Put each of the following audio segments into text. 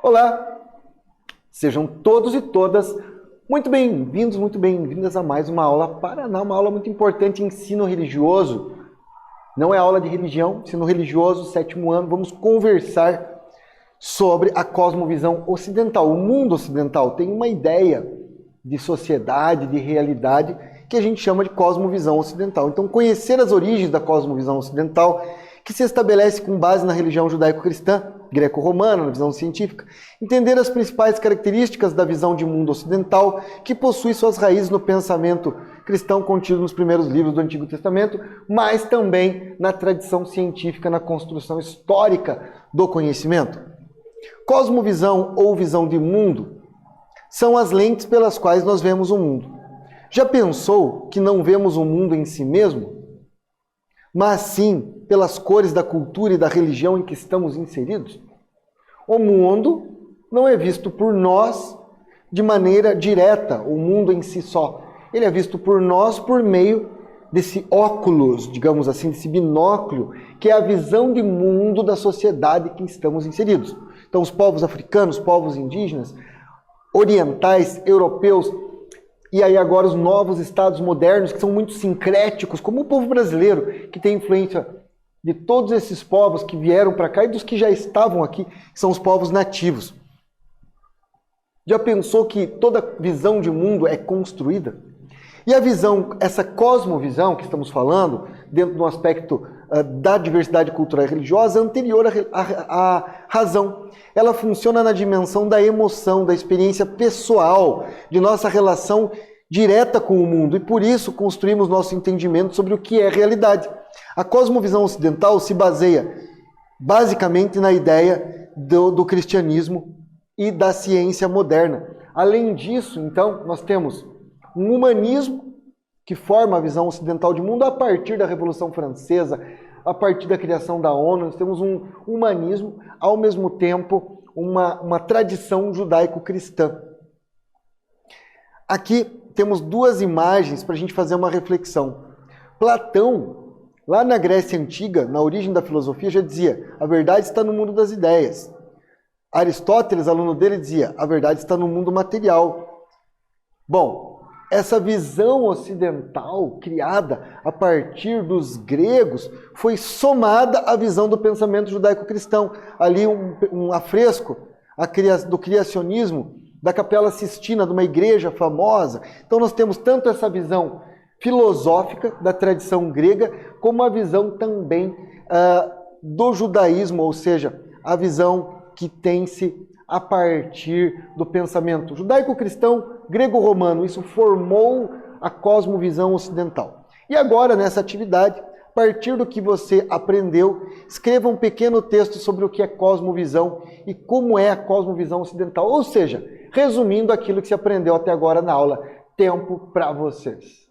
Olá, sejam todos e todas muito bem-vindos, muito bem-vindas a mais uma aula Paraná, uma aula muito importante, ensino religioso. Não é aula de religião, ensino religioso, 7º ano, vamos conversar sobre a cosmovisão ocidental. O mundo ocidental tem uma ideia de sociedade, de realidade, que a gente chama de cosmovisão ocidental. Então, conhecer as origens da cosmovisão ocidental, que se estabelece com base na religião judaico-cristã, greco-romana, na visão científica, entender as principais características da visão de mundo ocidental, que possui suas raízes no pensamento cristão contido nos primeiros livros do Antigo Testamento, mas também na tradição científica, na construção histórica do conhecimento. Cosmovisão ou visão de mundo são as lentes pelas quais nós vemos o mundo. Já pensou que não vemos o mundo em si mesmo, mas sim pelas cores da cultura e da religião em que estamos inseridos? O mundo não é visto por nós de maneira direta, o mundo em si só. Ele é visto por nós por meio desse óculos, digamos assim, desse binóculo, que é a visão de mundo da sociedade em que estamos inseridos. Então, os povos africanos, povos indígenas, orientais, europeus, e aí agora os novos estados modernos, que são muito sincréticos, como o povo brasileiro, que tem influência de todos esses povos que vieram para cá e dos que já estavam aqui, que são os povos nativos. Já pensou que toda visão de mundo é construída? E a visão, essa cosmovisão que estamos falando, dentro do aspecto da diversidade cultural e religiosa, é anterior à razão. Ela funciona na dimensão da emoção, da experiência pessoal, de nossa relação direta com o mundo, e por isso construímos nosso entendimento sobre o que é realidade. A cosmovisão ocidental se baseia basicamente na ideia do cristianismo e da ciência moderna. Além disso, então, nós temos um humanismo que forma a visão ocidental de mundo a partir da Revolução Francesa, a partir da criação da ONU. Nós temos um humanismo, ao mesmo tempo, uma tradição judaico-cristã. Aqui temos duas imagens para a gente fazer uma reflexão. Platão, lá na Grécia Antiga, na origem da filosofia, já dizia: a verdade está no mundo das ideias. Aristóteles, aluno dele, dizia: a verdade está no mundo material. Bom, essa visão ocidental, criada a partir dos gregos, foi somada à visão do pensamento judaico-cristão. Ali um afresco do criacionismo, da Capela Sistina, de uma igreja famosa. Então nós temos tanto essa visão filosófica da tradição grega, como a visão também do judaísmo, ou seja, a visão que tem-se a partir do pensamento judaico-cristão, grego-romano. Isso formou a cosmovisão ocidental. E agora, nessa atividade, a partir do que você aprendeu, escreva um pequeno texto sobre o que é cosmovisão e como é a cosmovisão ocidental. Ou seja, resumindo aquilo que você aprendeu até agora na aula. Tempo para vocês.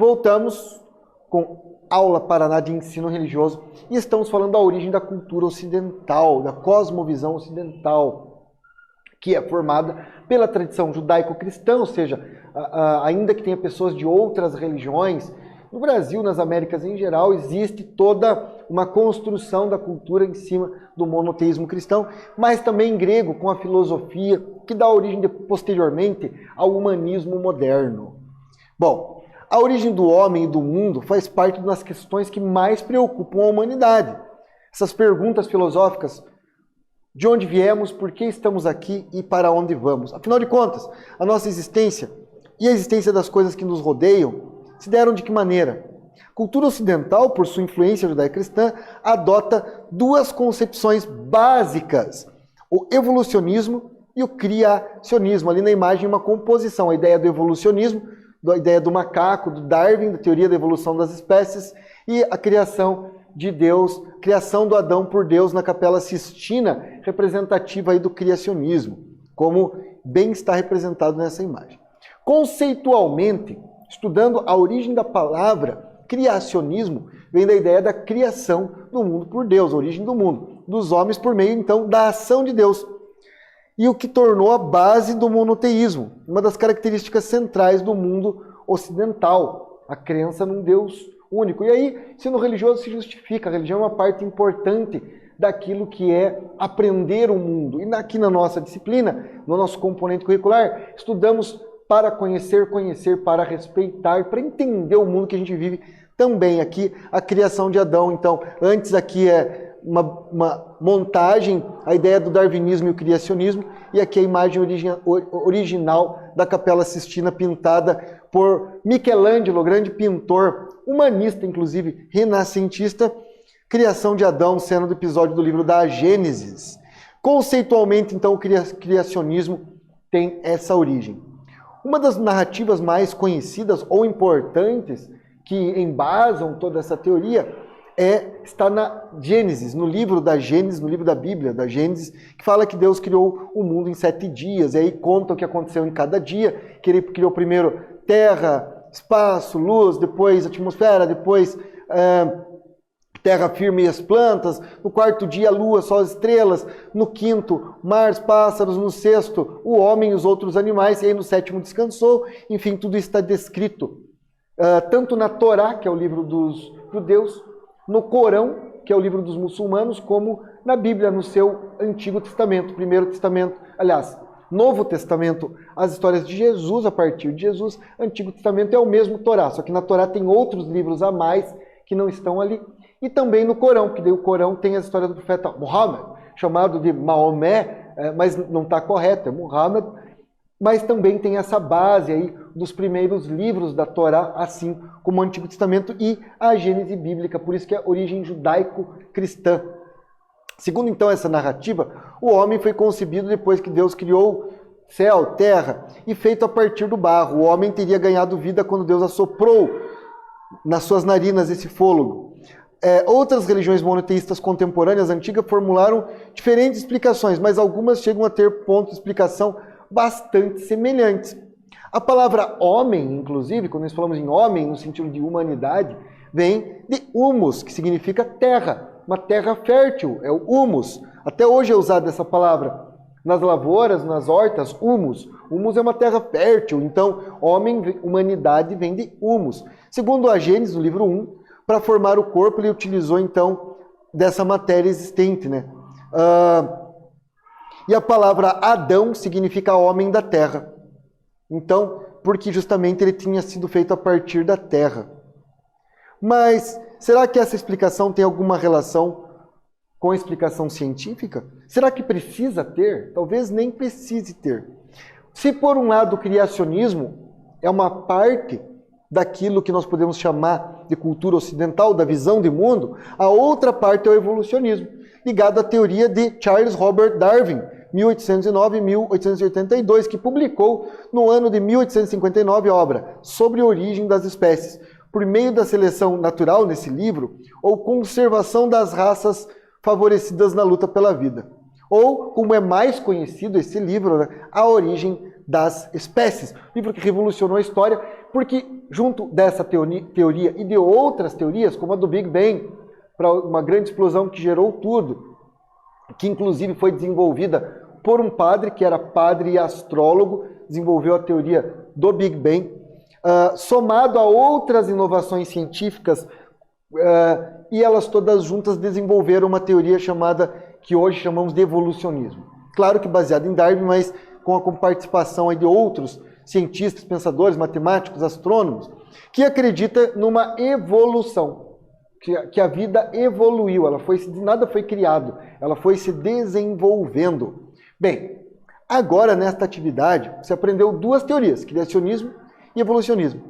Voltamos com aula Paraná de ensino religioso e estamos falando da origem da cultura ocidental, da cosmovisão ocidental, que é formada pela tradição judaico-cristã, ou seja, ainda que tenha pessoas de outras religiões, no Brasil, nas Américas em geral, existe toda uma construção da cultura em cima do monoteísmo cristão, mas também em grego, com a filosofia, que dá origem posteriormente ao humanismo moderno. Bom, a origem do homem e do mundo faz parte das questões que mais preocupam a humanidade. Essas perguntas filosóficas, de onde viemos, por que estamos aqui e para onde vamos? Afinal de contas, a nossa existência e a existência das coisas que nos rodeiam se deram de que maneira? A cultura ocidental, por sua influência judaico-cristã, adota duas concepções básicas: o evolucionismo e o criacionismo. Ali na imagem, uma composição, a ideia do evolucionismo, a ideia do macaco, do Darwin, da teoria da evolução das espécies, e a criação de Deus, criação do Adão por Deus na Capela Sistina, representativa aí do criacionismo, como bem está representado nessa imagem. Conceitualmente, estudando a origem da palavra criacionismo, vem da ideia da criação do mundo por Deus, a origem do mundo, dos homens por meio, então, da ação de Deus. E o que tornou a base do monoteísmo, uma das características centrais do mundo ocidental, a crença num Deus único. E aí, ensino religioso se justifica, a religião é uma parte importante daquilo que é aprender o mundo. E aqui na nossa disciplina, no nosso componente curricular, estudamos para conhecer, conhecer para respeitar, para entender o mundo que a gente vive também. Aqui, a criação de Adão. Então, antes aqui é uma montagem, a ideia do darwinismo e o criacionismo, e aqui a imagem original da Capela Sistina, pintada por Michelangelo, grande pintor, humanista, inclusive, renascentista, criação de Adão, cena do episódio do livro da Gênesis. Conceitualmente, então, o criacionismo tem essa origem. Uma das narrativas mais conhecidas ou importantes que embasam toda essa teoria está na Gênesis, no livro da Gênesis, no livro da Bíblia, da Gênesis, que fala que Deus criou o mundo em 7 dias, e aí conta o que aconteceu em cada dia, que ele criou primeiro terra, espaço, luz, depois atmosfera, depois terra firme e as plantas, no 4º dia a lua, sol, as estrelas, no 5º mar, os pássaros, no 6º o homem e os outros animais, e aí no 7º descansou. Enfim, tudo isso está descrito tanto na Torá, que é o livro dos judeus, no Corão, que é o livro dos muçulmanos, como na Bíblia, no seu Antigo Testamento, Primeiro Testamento, aliás, Novo Testamento, as histórias de Jesus, a partir de Jesus. Antigo Testamento é o mesmo Torá, só que na Torá tem outros livros a mais que não estão ali. E também no Corão, porque daí o Corão tem as histórias do profeta Muhammad, chamado de Maomé, mas não está correto, é Muhammad, mas também tem essa base aí dos primeiros livros da Torá, assim como o Antigo Testamento e a Gênese bíblica, por isso que é a origem judaico-cristã. Segundo então essa narrativa, o homem foi concebido depois que Deus criou céu, terra, e feito a partir do barro. O homem teria ganhado vida quando Deus assoprou nas suas narinas esse fôlego. Outras religiões monoteístas contemporâneas antigas formularam diferentes explicações, mas algumas chegam a ter pontos de explicação bastante semelhantes. A palavra homem, inclusive, quando nós falamos em homem, no sentido de humanidade, vem de humus, que significa terra, uma terra fértil, é o humus. Até hoje é usada essa palavra nas lavouras, nas hortas, humus. Humus é uma terra fértil, então homem, humanidade, vem de humus. Segundo a Gênesis, no livro 1, para formar o corpo, ele utilizou, então, dessa matéria existente, né? E a palavra Adão significa homem da terra. Então, porque justamente ele tinha sido feito a partir da terra. Mas, será que essa explicação tem alguma relação com a explicação científica? Será que precisa ter? Talvez nem precise ter. Se, por um lado, o criacionismo é uma parte daquilo que nós podemos chamar de cultura ocidental, da visão de mundo, a outra parte é o evolucionismo, ligado à teoria de Charles Robert Darwin, 1809 e 1882, que publicou no ano de 1859 a obra Sobre a Origem das Espécies, por meio da seleção natural nesse livro, ou conservação das raças favorecidas na luta pela vida. Ou, como é mais conhecido esse livro, né, A Origem das Espécies, livro que revolucionou a história, Porque junto dessa teoria e de outras teorias, como a do Big Bang, para uma grande explosão que gerou tudo, que inclusive foi desenvolvida por um padre, que era padre e astrólogo, desenvolveu a teoria do Big Bang, somado a outras inovações científicas, e elas todas juntas desenvolveram uma teoria chamada, que hoje chamamos de evolucionismo. Claro que baseado em Darwin, mas com a participação aí de outros cientistas, pensadores, matemáticos, astrônomos, que acredita numa evolução, que a vida evoluiu, nada foi criado, ela foi se desenvolvendo. Bem, agora nesta atividade você aprendeu duas teorias, criacionismo e evolucionismo.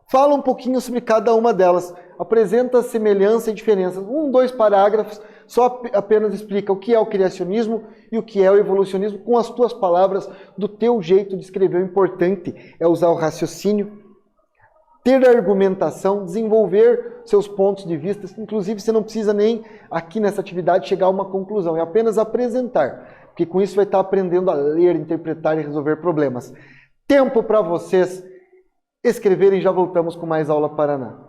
Fala um pouquinho sobre cada uma delas, apresenta semelhança e diferenças, 2 parágrafos, só apenas explica o que é o criacionismo e o que é o evolucionismo com as tuas palavras, do teu jeito de escrever. O importante é usar o raciocínio, ter argumentação, desenvolver seus pontos de vista. Inclusive, você não precisa nem aqui nessa atividade chegar a uma conclusão, é apenas apresentar, porque com isso vai estar aprendendo a ler, interpretar e resolver problemas. Tempo para vocês escreverem, já voltamos com mais aula Paraná.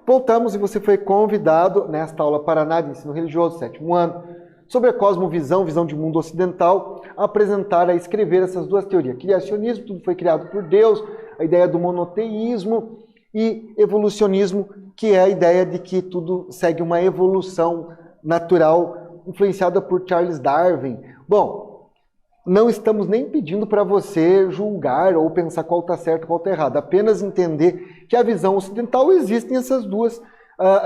voltamos e você foi convidado nesta aula Paraná de Ensino Religioso, 7º ano, sobre a cosmovisão, visão de mundo ocidental, a apresentar, a escrever essas duas teorias. Criacionismo, tudo foi criado por Deus, a ideia do monoteísmo e evolucionismo, que é a ideia de que tudo segue uma evolução natural, influenciada por Charles Darwin. Bom, não estamos nem pedindo para você julgar ou pensar qual está certo e qual está errado, apenas entender que a visão ocidental existem essas duas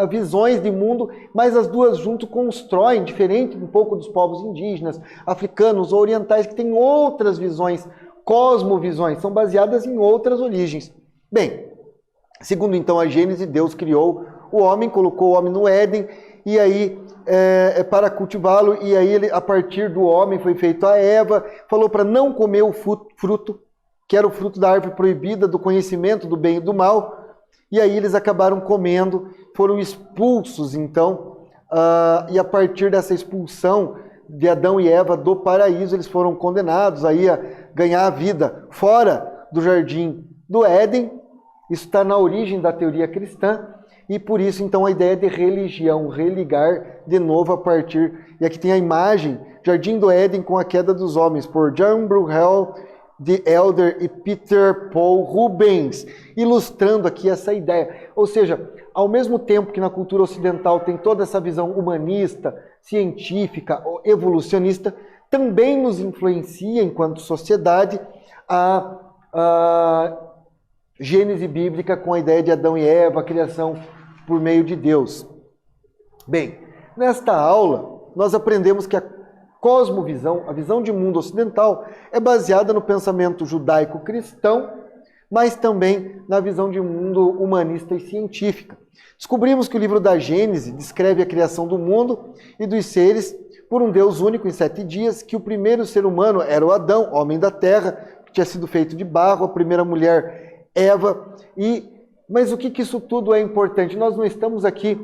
visões de mundo, mas as duas junto constroem, diferente um pouco dos povos indígenas, africanos ou orientais, que têm outras visões, cosmovisões, são baseadas em outras origens. Bem, segundo então a Gênese, Deus criou o homem, colocou o homem no Éden, e aí para cultivá-lo, e aí ele, a partir do homem foi feito a Eva, falou para não comer o fruto, que era o fruto da árvore proibida, do conhecimento do bem e do mal, e aí eles acabaram comendo, foram expulsos então, e a partir dessa expulsão de Adão e Eva do paraíso, eles foram condenados aí a ganhar a vida fora do jardim do Éden. Isso está na origem da teoria cristã, e por isso então a ideia de religião, religar de novo a partir, e aqui tem a imagem, Jardim do Éden com a queda dos homens, por John Bruegel, de Elder e Peter Paul Rubens, ilustrando aqui essa ideia. Ou seja, ao mesmo tempo que na cultura ocidental tem toda essa visão humanista, científica, evolucionista, também nos influencia, enquanto sociedade, a Gênese bíblica com a ideia de Adão e Eva, a criação por meio de Deus. Bem, nesta aula, nós aprendemos que a cosmovisão, a visão de mundo ocidental, é baseada no pensamento judaico-cristão, mas também na visão de mundo humanista e científica. Descobrimos que o livro da Gênese descreve a criação do mundo e dos seres por um Deus único em 7 dias, que o primeiro ser humano era o Adão, homem da terra, que tinha sido feito de barro, a primeira mulher, Eva. Mas o que isso tudo é importante? Nós não estamos aqui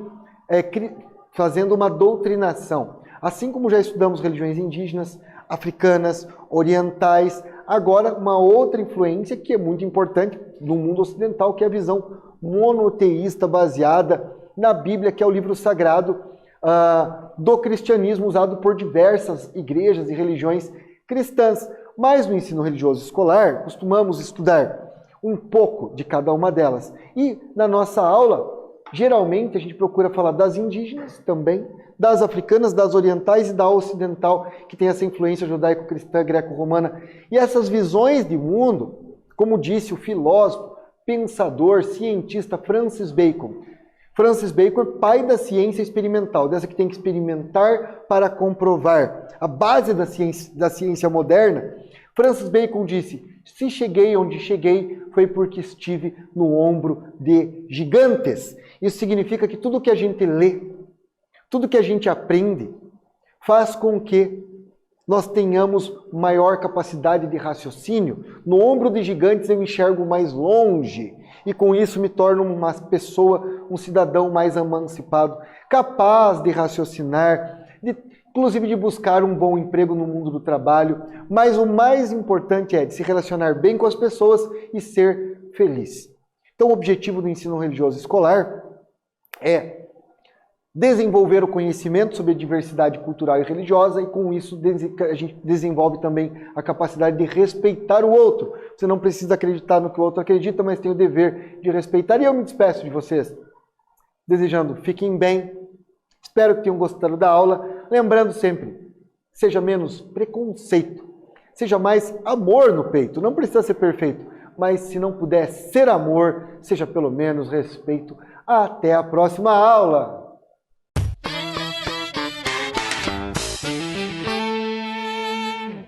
fazendo uma doutrinação. Assim como já estudamos religiões indígenas, africanas, orientais, agora uma outra influência que é muito importante no mundo ocidental, que é a visão monoteísta baseada na Bíblia, que é o livro sagrado do cristianismo, usado por diversas igrejas e religiões cristãs. Mas no ensino religioso escolar, costumamos estudar um pouco de cada uma delas. E na nossa aula, geralmente a gente procura falar das indígenas também, das africanas, das orientais e da ocidental, que tem essa influência judaico-cristã, greco-romana. E essas visões de mundo, como disse o filósofo, pensador, cientista Francis Bacon. Francis Bacon é pai da ciência experimental, dessa que tem que experimentar para comprovar. A base da ciência moderna. Francis Bacon disse: se cheguei onde cheguei, foi porque estive no ombro de gigantes. Isso significa que tudo que a gente lê, tudo que a gente aprende, faz com que nós tenhamos maior capacidade de raciocínio. No ombro de gigantes eu enxergo mais longe, e com isso me torno uma pessoa, um cidadão mais emancipado, capaz de raciocinar, inclusive de buscar um bom emprego no mundo do trabalho, mas o mais importante é de se relacionar bem com as pessoas e ser feliz. Então o objetivo do ensino religioso escolar é desenvolver o conhecimento sobre a diversidade cultural e religiosa, e com isso a gente desenvolve também a capacidade de respeitar o outro. Você não precisa acreditar no que o outro acredita, mas tem o dever de respeitar. E eu me despeço de vocês, desejando fiquem bem, espero que tenham gostado da aula. Lembrando sempre, seja menos preconceito, seja mais amor no peito. Não precisa ser perfeito, mas se não puder ser amor, seja pelo menos respeito. Até a próxima aula!